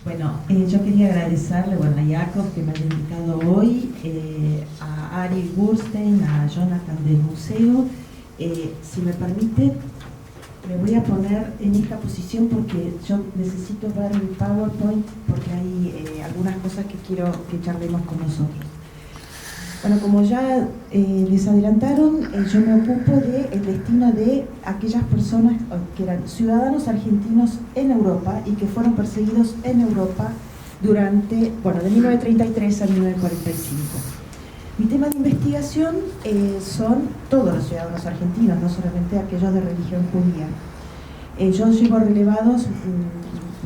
Bueno, yo quería agradecerle a Jacob que me haya invitado hoy, a Ari Burstein, a Jonathan del museo. Si me permite, me voy a poner en esta posición porque yo necesito ver mi PowerPoint porque hay algunas cosas que quiero que charlemos con nosotros. Bueno, como ya les adelantaron, yo me ocupo del destino de aquellas personas que eran ciudadanos argentinos en Europa y que fueron perseguidos en Europa durante, bueno, de 1933 a 1945. Mi tema de investigación son todos los ciudadanos argentinos, no solamente aquellos de religión judía. Yo llevo relevados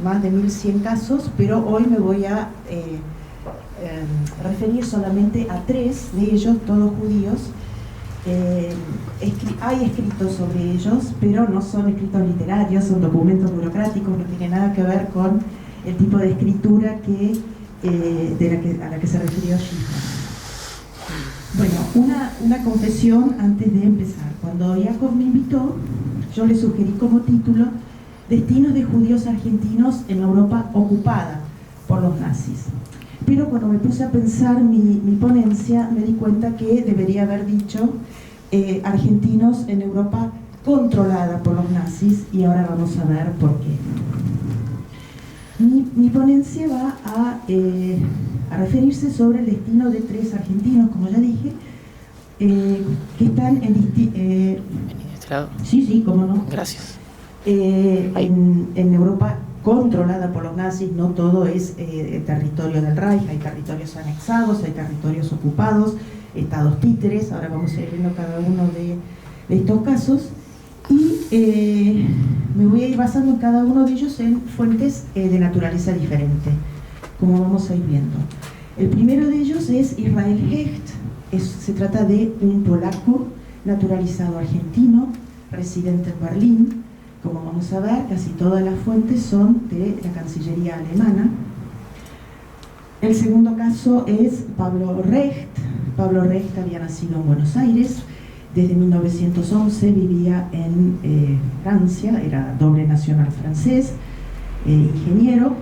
más de 1100 casos, pero hoy me voy a referir solamente a 3 de ellos, todos judíos. Hay escritos sobre ellos, pero no son escritos literarios, son documentos burocráticos, no tiene nada que ver con el tipo de escritura a la que se refirió Schiffer. Bueno, una confesión antes de empezar. Cuando Jacob me invitó, yo le sugerí como título Destinos de judíos argentinos en la Europa ocupada por los nazis. Pero cuando me puse a pensar mi ponencia, me di cuenta que debería haber dicho argentinos en Europa controlada por los nazis, y ahora vamos a ver por qué. Mi ponencia va a referirse sobre el destino de 3 argentinos, como ya dije, que están en sí, cómo no. Gracias. En Europa controlada por los nazis. No todo es territorio del Reich, hay territorios anexados, hay territorios ocupados, estados títeres. Ahora vamos a ir viendo cada uno de estos casos y me voy a ir basando en cada uno de ellos en fuentes de naturaleza diferente, como vamos a ir viendo. El primero de ellos es Israel Hecht. Se trata de un polaco naturalizado argentino, residente en Berlín. Como vamos a ver, casi todas las fuentes son de la Cancillería alemana. El segundo caso es Pablo Recht. Pablo Recht había nacido en Buenos Aires. Desde 1911 vivía en Francia, era doble nacional francés, ingeniero.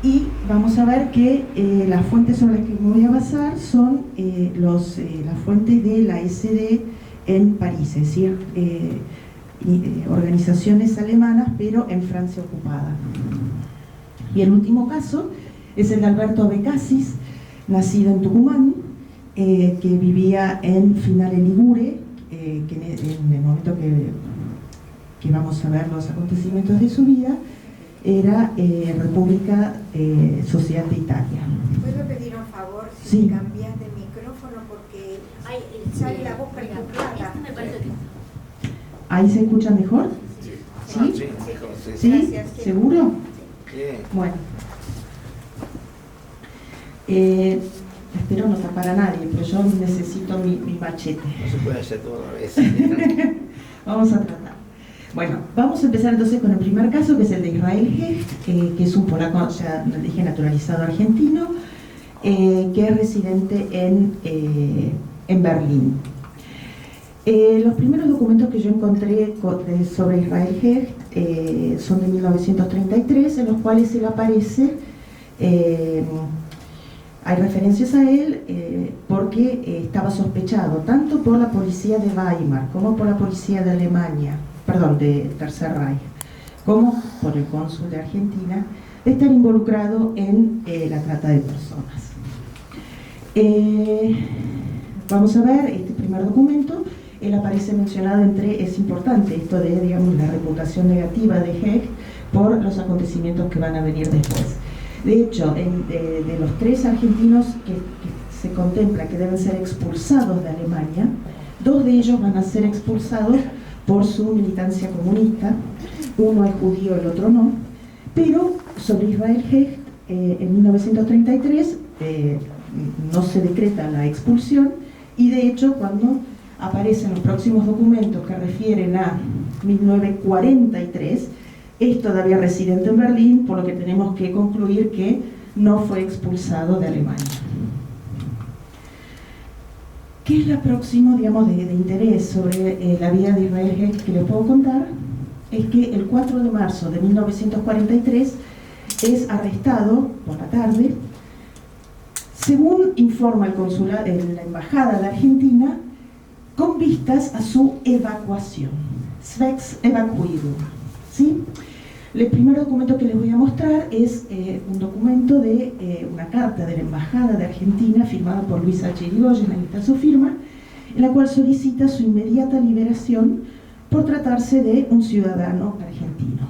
Y vamos a ver que las fuentes sobre las que me voy a basar son las fuentes de la SD en París, es decir, organizaciones alemanas, pero en Francia ocupada. Y el último caso es el de Alberto Abecassis, nacido en Tucumán, que vivía en Finale Ligure, que en el momento que vamos a ver los acontecimientos de su vida, era República Social de Italia. ¿Puedo pedir un favor si sí. cambias de micrófono porque sale la voz perturbada? ¿Ahí se escucha mejor? ¿Sí? Sí, ¿Sí? Gracias, sí. ¿Seguro? Sí. Bueno. Espero no tapar a nadie, pero yo necesito mi machete. No se puede hacer todo a la vez. Vamos a tratar. Bueno, vamos a empezar entonces con el primer caso, que es el de Israel Hecht, que es un polaco, ya dije, naturalizado argentino, que es residente en Berlín. Los primeros documentos que yo encontré sobre Israel Hecht son de 1933, en los cuales él aparece. Hay referencias a él porque estaba sospechado tanto por la policía de Weimar como por la policía de Alemania, perdón, de Tercer Reich, como por el cónsul de Argentina, de estar involucrado en la trata de personas. Vamos a ver este primer documento. Él aparece mencionado es importante esto de, digamos, la reputación negativa de Hecht por los acontecimientos que van a venir después. De hecho, de los 3 argentinos que se contempla que deben ser expulsados de Alemania, 2 de ellos van a ser expulsados por su militancia comunista. Uno es judío, el otro no. Pero sobre Israel Hecht, en 1933 no se decreta la expulsión, y de hecho cuando aparecen los próximos documentos que refieren a 1943, es todavía residente en Berlín, por lo que tenemos que concluir que no fue expulsado de Alemania. ¿Qué es lo próximo, digamos, de interés sobre la vida de Israel Hecht que les puedo contar? Es que el 4 de marzo de 1943 es arrestado por la tarde. Según informa la Embajada de Argentina, con vistas a su evacuación, Zwecks Evacuierung, ¿sí? El primer documento que les voy a mostrar es un documento de una carta de la Embajada de Argentina firmada por Luis H. Irigoyen, ahí está su firma, en la cual solicita su inmediata liberación por tratarse de un ciudadano argentino.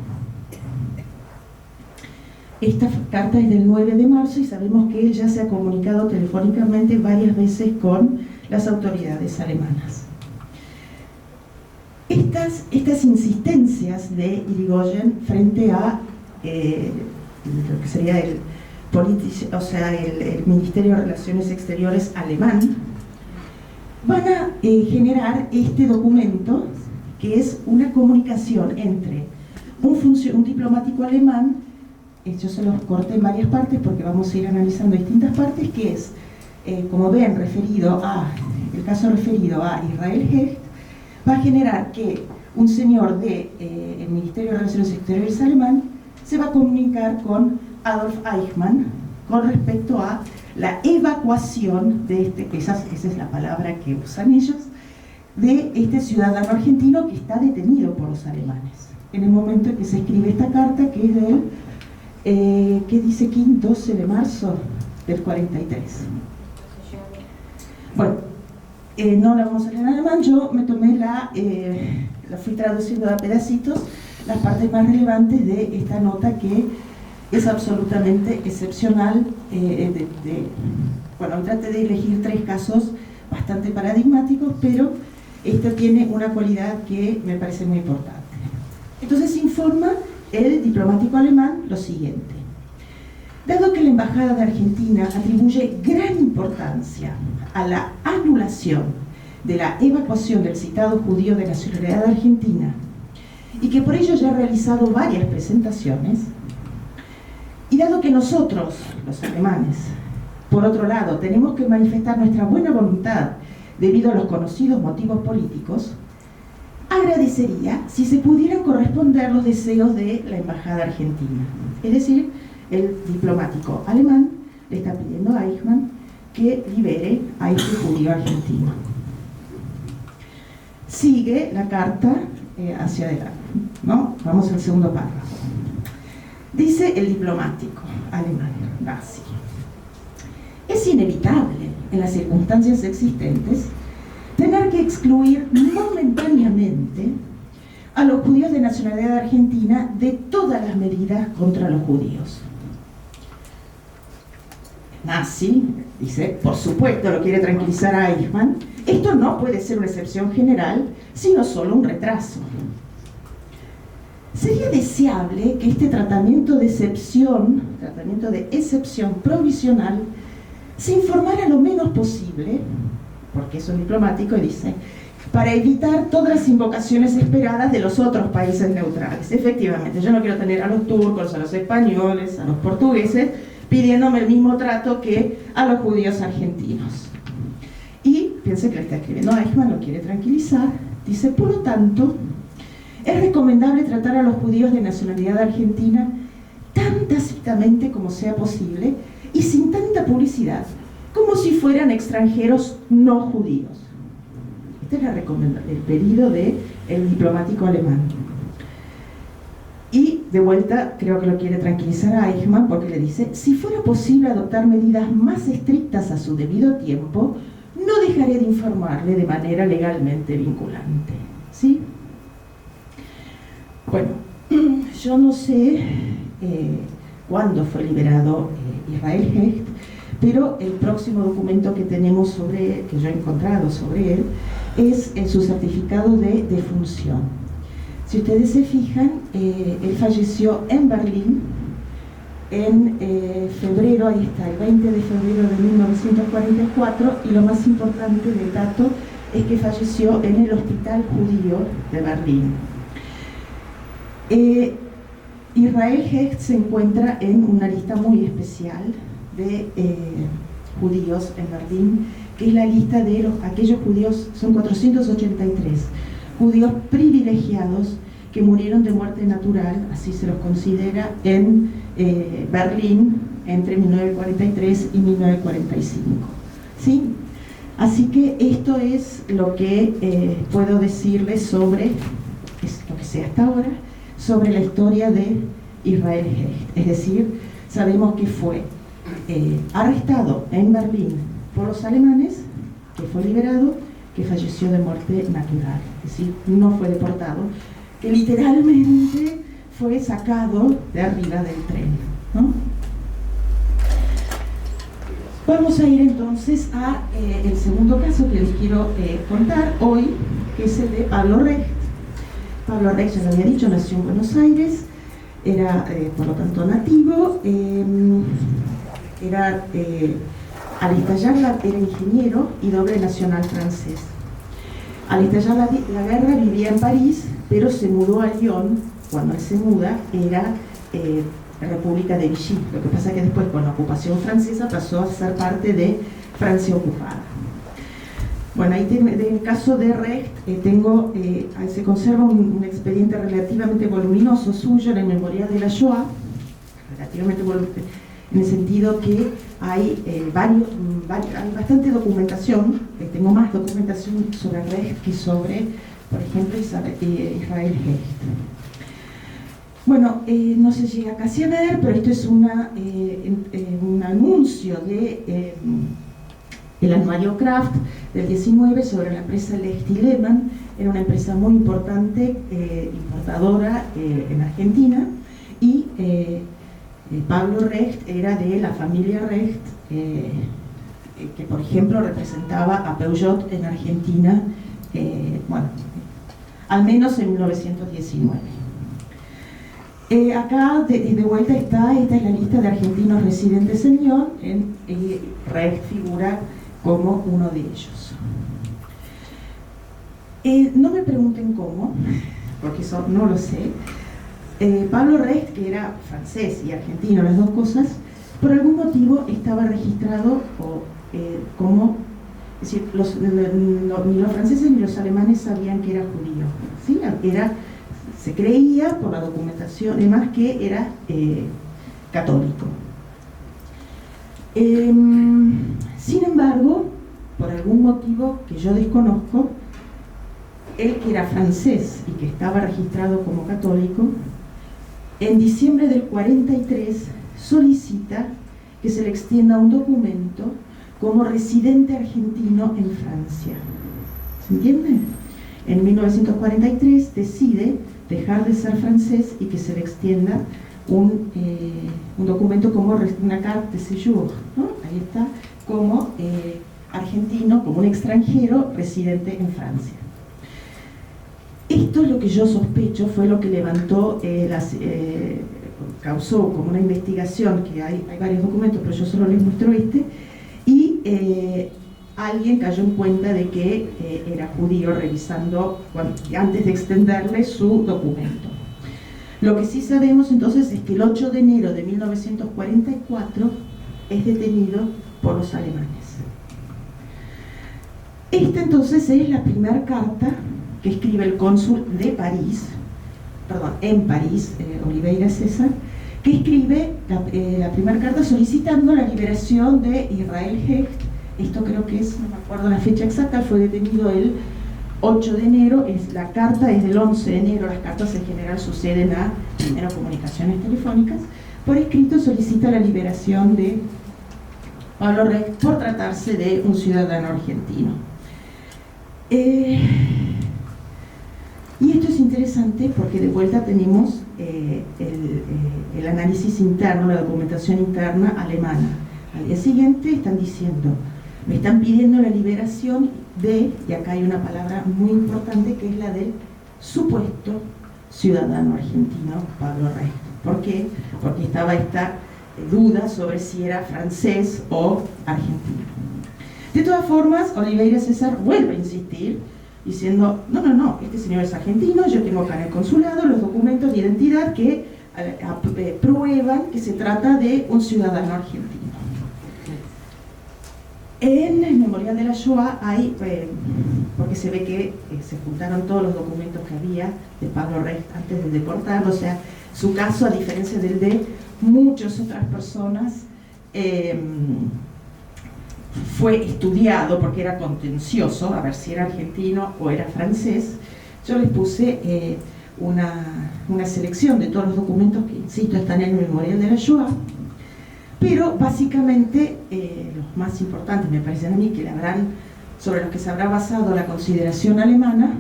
Esta carta es del 9 de marzo y sabemos que él ya se ha comunicado telefónicamente varias veces con las autoridades alemanas. Estas insistencias de Irigoyen frente a lo que sería el Ministerio de Relaciones Exteriores alemán van a generar este documento, que es una comunicación entre un diplomático alemán. Yo se los corté en varias partes porque vamos a ir analizando distintas partes, que es, como ven, el caso referido a Israel Hecht, va a generar que un señor del Ministerio de Relaciones Exteriores alemán se va a comunicar con Adolf Eichmann con respecto a la evacuación de esa es la palabra que usan ellos, de este ciudadano argentino que está detenido por los alemanes. En el momento en que se escribe esta carta, que es del ¿qué dice aquí? 12 de marzo del 43. Bueno, no la vamos a leer en alemán, yo me tomé la fui traduciendo a pedacitos las partes más relevantes de esta nota, que es absolutamente excepcional. Bueno, traté de elegir 3 casos bastante paradigmáticos, pero esta tiene una cualidad que me parece muy importante. Entonces informa el diplomático alemán lo siguiente: dado que la Embajada de Argentina atribuye gran importancia a la anulación de la evacuación del citado judío de nacionalidad argentina y que por ello ya ha realizado varias presentaciones, y dado que nosotros, los alemanes, por otro lado, tenemos que manifestar nuestra buena voluntad debido a los conocidos motivos políticos, agradecería si se pudieran corresponder los deseos de la Embajada Argentina. Es decir, el diplomático alemán le está pidiendo a Eichmann que libere a este judío argentino. Sigue la carta hacia adelante, ¿no? Vamos al segundo párrafo. Dice el diplomático alemán, nazi: es inevitable, en las circunstancias existentes, tener que excluir momentáneamente a los judíos de nacionalidad argentina de todas las medidas contra los judíos. Nazi dice, por supuesto, lo quiere tranquilizar a Eichmann: esto no puede ser una excepción general, sino solo un retraso. Sería deseable que este tratamiento de excepción provisional, se informara lo menos posible, porque es un diplomático y dice, para evitar todas las invocaciones esperadas de los otros países neutrales. Efectivamente, yo no quiero tener a los turcos, a los españoles, a los portugueses pidiéndome el mismo trato que a los judíos argentinos. Y piense que le está escribiendo a Eichmann, lo quiere tranquilizar. Dice, por lo tanto, es recomendable tratar a los judíos de nacionalidad argentina tan tácitamente como sea posible y sin tanta publicidad, como si fueran extranjeros no judíos. Este es el pedido del diplomático alemán. Y de vuelta creo que lo quiere tranquilizar a Eichmann, porque le dice, si fuera posible adoptar medidas más estrictas a su debido tiempo, no dejaré de informarle de manera legalmente vinculante. ¿Sí? Bueno, yo no sé cuándo fue liberado Israel Hecht, pero el próximo documento que tenemos que yo he encontrado sobre él, es su certificado de defunción. Si ustedes se fijan, él falleció en Berlín en febrero, ahí está, el 20 de febrero de 1944, y lo más importante del dato es que falleció en el Hospital Judío de Berlín. Israel Hecht se encuentra en una lista muy especial de judíos en Berlín, que es la lista de aquellos judíos, son 483 judíos privilegiados que murieron de muerte natural, así se los considera, en Berlín entre 1943 y 1945. ¿Sí? Así que esto es lo que puedo decirles sobre, es lo que sé hasta ahora, sobre la historia de Israel Hecht. Es decir, sabemos que fue arrestado en Berlín por los alemanes, que fue liberado, que falleció de muerte natural, es decir, no fue deportado, que literalmente fue sacado de arriba del tren, ¿no? Vamos a ir entonces a el segundo caso que les quiero contar hoy, que es el de Pablo Recht. Pablo Recht, ya lo había dicho, nació en Buenos Aires, era por lo tanto nativo, al estallar era ingeniero y doble nacional francés. Al estallar la guerra vivía en París, pero se mudó a Lyon. Cuando él se muda era República de Vichy. Lo que pasa es que después, con la ocupación francesa, pasó a ser parte de Francia ocupada. Bueno, ahí en el caso de Recht se conserva un expediente relativamente voluminoso suyo en el Memorial de la Shoah, relativamente voluminoso, en el sentido que hay bastante documentación. Tengo más documentación sobre Recht que sobre, por ejemplo, Israel Hecht. Bueno, no se llega casi a ver, pero esto es un anuncio del anuario Kraft del 19 sobre la empresa Lecht y Lehmann. Era una empresa muy importante, importadora en Argentina, y Pablo Recht era de la familia Recht, que por ejemplo representaba a Peugeot en Argentina, bueno, al menos en 1919. Acá de vuelta esta es la lista de argentinos residentes en Lyon, Recht figura como uno de ellos. No me pregunten cómo, porque eso no lo sé. Pablo Recht, que era francés y argentino, las dos cosas, por algún motivo estaba registrado como, es decir, ni los franceses ni los alemanes sabían que era judío, ¿sí? Se creía por la documentación, además, que era católico. Sin embargo, por algún motivo que yo desconozco, él, que era francés y que estaba registrado como católico, en diciembre del 43 solicita que se le extienda un documento como residente argentino en Francia. ¿Se entiende? En 1943 decide dejar de ser francés y que se le extienda un documento como una carte de séjour, ¿no? Ahí está, como argentino, como un extranjero residente en Francia. Esto es lo que yo sospecho, fue lo que levantó, causó como una investigación, que hay varios documentos, pero yo solo les muestro este, y alguien cayó en cuenta de que era judío revisando antes de extenderle su documento. Lo que sí sabemos entonces es que el 8 de enero de 1944 es detenido por los alemanes. Esta entonces es la primera carta que escribe el cónsul de París, en París, Oliveira César, que escribe la primera carta solicitando la liberación de Israel Hecht. Esto creo que es, no me acuerdo la fecha exacta, fue detenido el 8 de enero, la carta es del 11 de enero, las cartas en general suceden a primero comunicaciones telefónicas. Por escrito solicita la liberación de Pablo Recht por tratarse de un ciudadano argentino. Y esto es interesante porque de vuelta tenemos el análisis interno, la documentación interna alemana. Al día siguiente están diciendo, me están pidiendo la liberación de, y acá hay una palabra muy importante que es la del supuesto ciudadano argentino Pablo Recht. ¿Por qué? Porque estaba esta duda sobre si era francés o argentino. De todas formas, Oliveira César vuelve a insistir diciendo, no, este señor es argentino, yo tengo acá en el consulado los documentos de identidad que prueban que se trata de un ciudadano argentino. En el Memorial de la Shoah hay porque se ve que se juntaron todos los documentos que había de Pablo Recht antes de deportarlo. O sea, su caso, a diferencia del de muchas otras personas, fue estudiado porque era contencioso, a ver si era argentino o era francés. Yo les puse una selección de todos los documentos que, insisto, están en el Memorial de la Shoah, pero básicamente los más importantes, me parecen a mí, sobre los que se habrá basado la consideración alemana,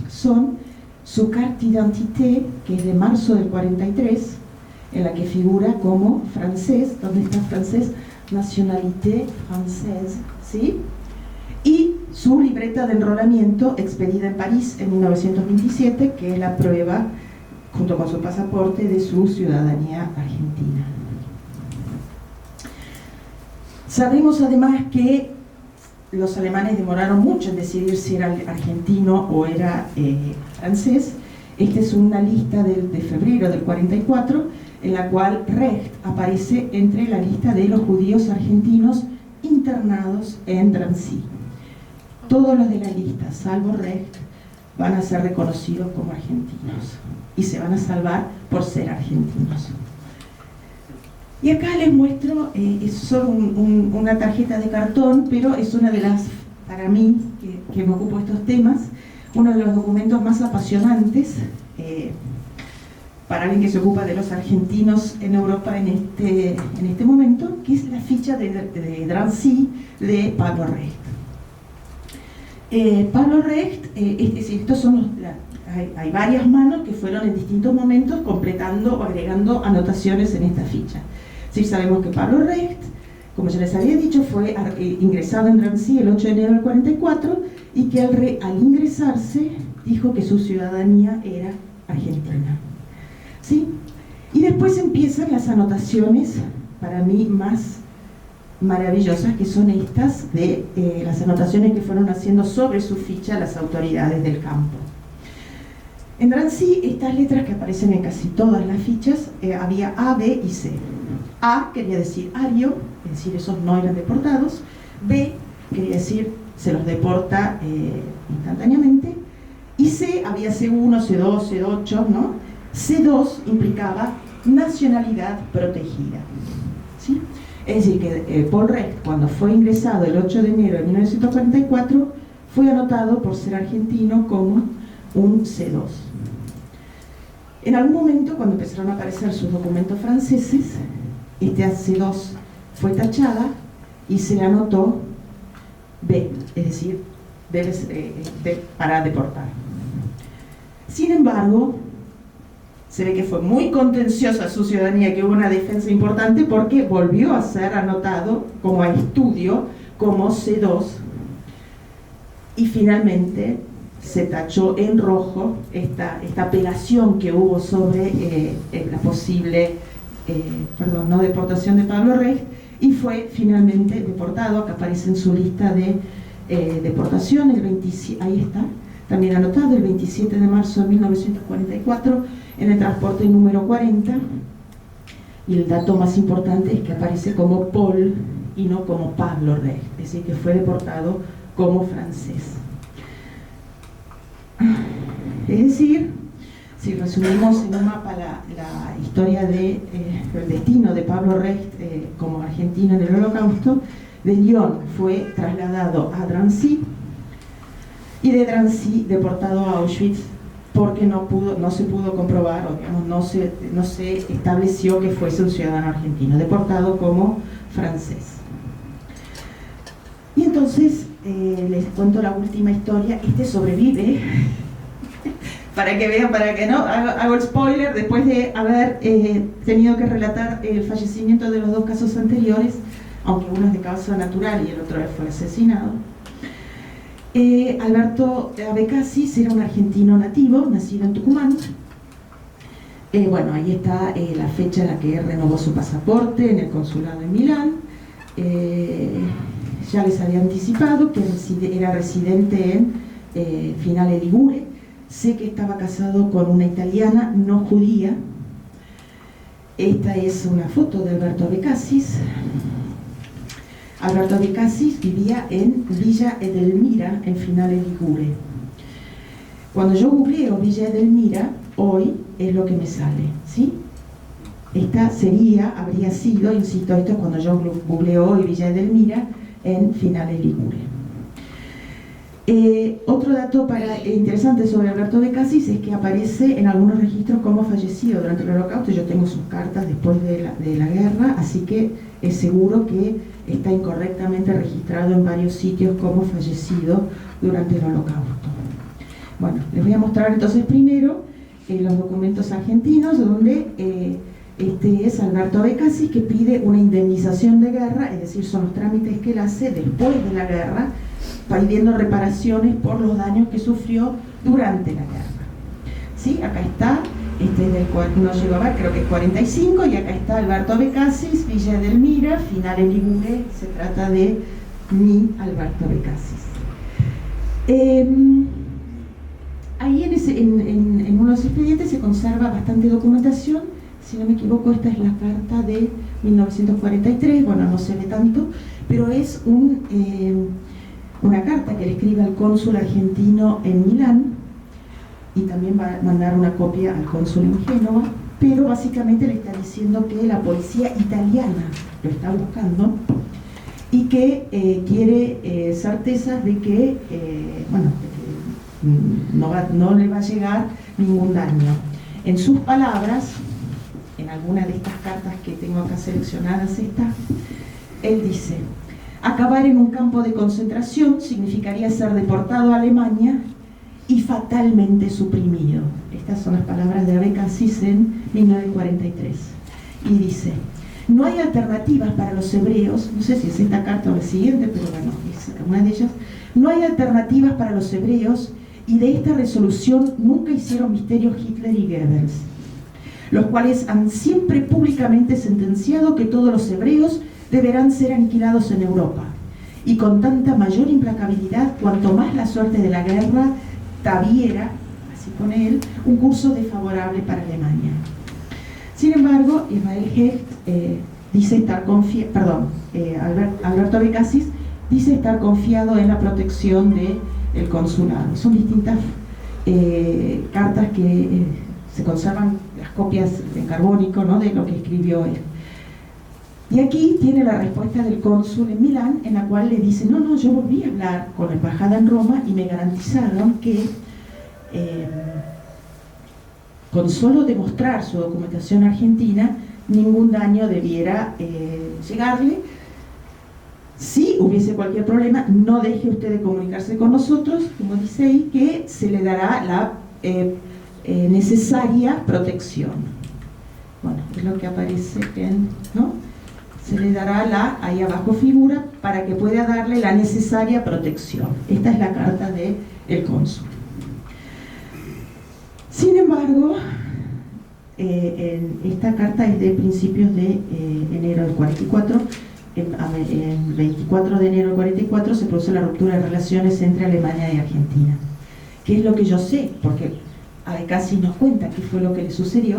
son su carte d'identité, que es de marzo del 43, en la que figura como francés. ¿Dónde está francés? Nationalité française, ¿sí? Y su libreta de enrolamiento expedida en París en 1927, que es la prueba, junto con su pasaporte, de su ciudadanía argentina. Sabemos además que los alemanes demoraron mucho en decidir si era argentino o era francés. Esta es una lista de febrero del 44, en la cual Recht aparece entre la lista de los judíos argentinos internados en Drancy. Todos los de la lista, salvo Recht, van a ser reconocidos como argentinos y se van a salvar por ser argentinos. Y acá les muestro, es solo una tarjeta de cartón, pero es una de las, para mí, que me ocupo de estos temas, uno de los documentos más apasionantes para alguien que se ocupa de los argentinos en Europa en este momento, que es la ficha de Drancy de Pablo Recht. Pablo Recht, es decir, estos son hay varias manos que fueron en distintos momentos completando o agregando anotaciones en esta ficha. Sí, sabemos que Pablo Recht, como ya les había dicho, fue ingresado en Drancy el 8 de enero del 44 y que al ingresarse dijo que su ciudadanía era argentina. ¿Sí? Y después empiezan las anotaciones, para mí más maravillosas, que son estas de las anotaciones que fueron haciendo sobre su ficha las autoridades del campo. En Drancy, estas letras que aparecen en casi todas las fichas, había A, B y C. A quería decir ario, es decir, esos no eran deportados. B quería decir se los deporta instantáneamente. Y C, había C1, C2, C8, ¿no? C2 implicaba nacionalidad protegida, ¿sí? Es decir, que Paul Recht, cuando fue ingresado el 8 de enero de 1944, fue anotado por ser argentino como un C2. En algún momento, cuando empezaron a aparecer sus documentos franceses, este C2 fue tachada y se le anotó B, es decir, para deportar. Sin embargo, se ve que fue muy contenciosa su ciudadanía, que hubo una defensa importante porque volvió a ser anotado como a estudio, como C2, y finalmente se tachó en rojo esta apelación que hubo sobre la posible no deportación de Pablo Recht, y fue finalmente deportado. Acá aparece en su lista de deportación, ahí está, también anotado, el 27 de marzo de 1944, en el transporte número 40, y el dato más importante es que aparece como Paul y no como Pablo Recht, es decir, que fue deportado como francés. Es decir, si resumimos en un mapa la historia el destino de Pablo Recht como argentino en el Holocausto, de Lyon fue trasladado a Drancy y de Drancy deportado a Auschwitz porque no se pudo comprobar, o digamos, no se estableció que fuese un ciudadano argentino, deportado como francés. Y entonces les cuento la última historia. Este sobrevive para que vean, para que no hago el spoiler, después de haber tenido que relatar el fallecimiento de los dos casos anteriores, aunque uno es de causa natural y el otro fue asesinado. Alberto Abecassis era un argentino nativo, nacido en Tucumán. Bueno, ahí está la fecha en la que renovó su pasaporte en el consulado en Milán. Ya les había anticipado que era residente en Finale Ligure. Sé que estaba casado con una italiana no judía. Esta es una foto de Alberto Abecassis. Alberto de Casis vivía en Villa Edelmira, en Finale Ligure. Cuando yo googleo Villa Edelmira, hoy es lo que me sale, ¿sí? Esta habría sido, insisto, esto es cuando yo googleo hoy Villa Edelmira, en Finale Ligure. Otro dato interesante sobre Alberto de Casis es que aparece en algunos registros como fallecido durante el Holocausto. Yo tengo sus cartas después de la guerra, así que es seguro que está incorrectamente registrado en varios sitios como fallecido durante el Holocausto. Bueno, les voy a mostrar entonces primero los documentos argentinos, donde este es Alberto de Casis, que pide una indemnización de guerra, es decir, son los trámites que él hace después de la guerra, pidiendo reparaciones por los daños que sufrió durante la guerra. ¿Sí? Acá está, este es del cual no llegó a ver, creo que es 45, y acá está Alberto de Casis, Villa Edelmira, Finale Ligure, se trata de mi Alberto de Casis. Ahí en uno de los expedientes se conserva bastante documentación. Si no me equivoco, esta es la carta de 1943, bueno, no se ve tanto, pero es una carta que le escribe al cónsul argentino en Milán, y también va a mandar una copia al cónsul en Génova, pero básicamente le está diciendo que la policía italiana lo está buscando y que quiere certezas de que, no le va a llegar ningún daño. En sus palabras, en alguna de estas cartas que tengo acá seleccionadas, él dice: acabar en un campo de concentración significaría ser deportado a Alemania y fatalmente suprimido. Estas son las palabras de de Casis en 1943. Y dice: no hay alternativas para los hebreos, no sé si es esta carta o la siguiente, pero bueno, es una de ellas. No hay alternativas para los hebreos, y de esta resolución nunca hicieron misterio Hitler y Goebbels, los cuales han siempre públicamente sentenciado que todos los hebreos deberán ser aniquilados en Europa, y con tanta mayor implacabilidad cuanto más la suerte de la guerra tabiera, así pone él, un curso desfavorable para Alemania. Sin embargo, Israel Hecht dice estar Alberto de Casis dice estar confiado en la protección del consulado. Son distintas cartas que se conservan, las copias en carbónico, ¿no?, de lo que escribió él. Y aquí tiene la respuesta del cónsul en Milán, en la cual le dice: no, yo volví a hablar con la embajada en Roma y me garantizaron que con solo demostrar su documentación argentina, ningún daño debiera llegarle. Si hubiese cualquier problema, no deje usted de comunicarse con nosotros, como dice ahí, que se le dará la necesaria protección. Bueno, es lo que aparece ¿no? Se le dará ahí abajo figura, para que pueda darle la necesaria protección. Esta es la carta del cónsul. Sin embargo, esta carta es de principios de enero del 44. El 24 de enero del 44 se produce la ruptura de relaciones entre Alemania y Argentina. ¿Qué es lo que yo sé? Porque de Casis nos cuenta qué fue lo que le sucedió.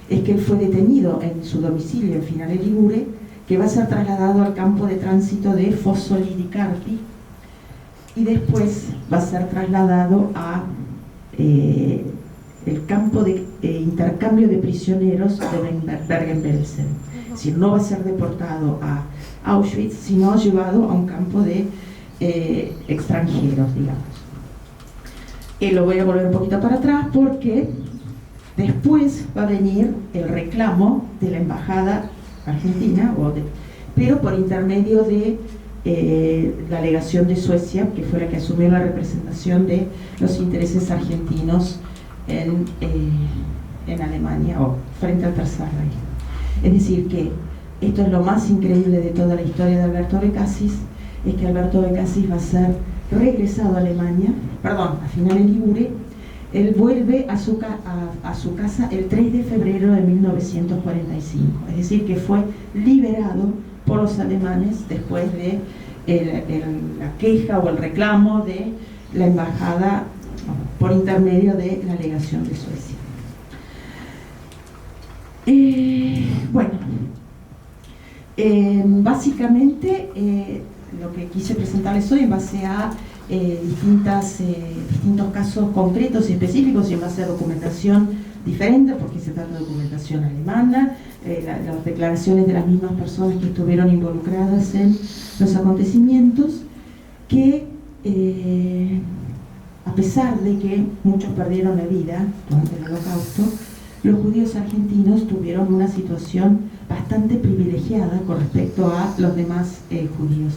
Es que él fue detenido en su domicilio en Finale Ligure, que va a ser trasladado al campo de tránsito de Fossoli di Carpi, y después va a ser trasladado a el campo de intercambio de prisioneros de Bergen-Belsen. Es decir, no va a ser deportado a Auschwitz, sino llevado a un campo de extranjeros, digamos. Lo voy a volver un poquito para atrás, porque después va a venir el reclamo de la embajada argentina, pero por intermedio de la legación de Suecia, que fue la que asumió la representación de los intereses argentinos en Alemania, o frente al Tercer Reich. Es decir, que esto es lo más increíble de toda la historia de Alberto de Casis, es que Alberto de Casis va a ser regresado a Alemania, a Finale Ligure. Él vuelve a su casa el 3 de febrero de 1945, es decir, que fue liberado por los alemanes después de la queja o el reclamo de la embajada por intermedio de la legación de Suecia. Bueno, Básicamente, lo que quise presentarles hoy en base a distintos casos concretos y específicos y en base a documentación diferente, porque se trata de documentación alemana, las declaraciones de las mismas personas que estuvieron involucradas en los acontecimientos, que a pesar de que muchos perdieron la vida durante el Holocausto, los judíos argentinos tuvieron una situación bastante privilegiada con respecto a los demás judíos.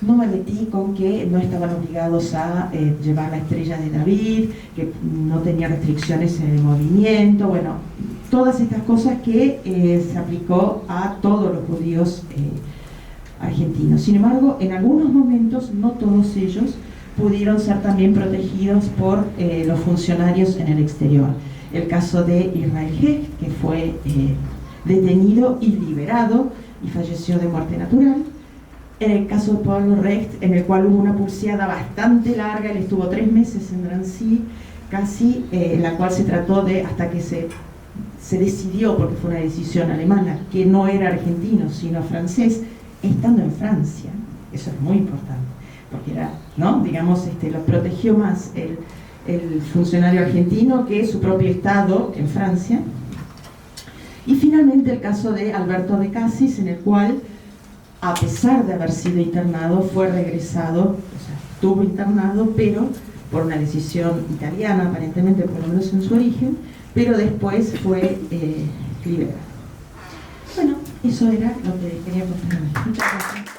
No me metí con que no estaban obligados a llevar la estrella de David, que no tenía restricciones en el movimiento, bueno, todas estas cosas que se aplicó a todos los judíos argentinos. Sin embargo, en algunos momentos, no todos ellos pudieron ser también protegidos por los funcionarios en el exterior. El caso de Israel Hecht, que fue detenido y liberado y falleció de muerte natural. En el caso de Pablo Recht, en el cual hubo una pulseada bastante larga, él estuvo 3 meses en Drancy, casi, en la cual se trató de, hasta que se decidió, porque fue una decisión alemana, que no era argentino, sino francés, estando en Francia. Eso es muy importante, porque era, ¿no? Digamos, lo protegió más el funcionario argentino que su propio estado en Francia. Y finalmente el caso de Alberto de Casis, en el cual, a pesar de haber sido internado, fue regresado, o sea, estuvo internado, pero por una decisión italiana, aparentemente, por lo menos en su origen, pero después fue liberado. Bueno, eso era lo que quería contar. Muchas gracias.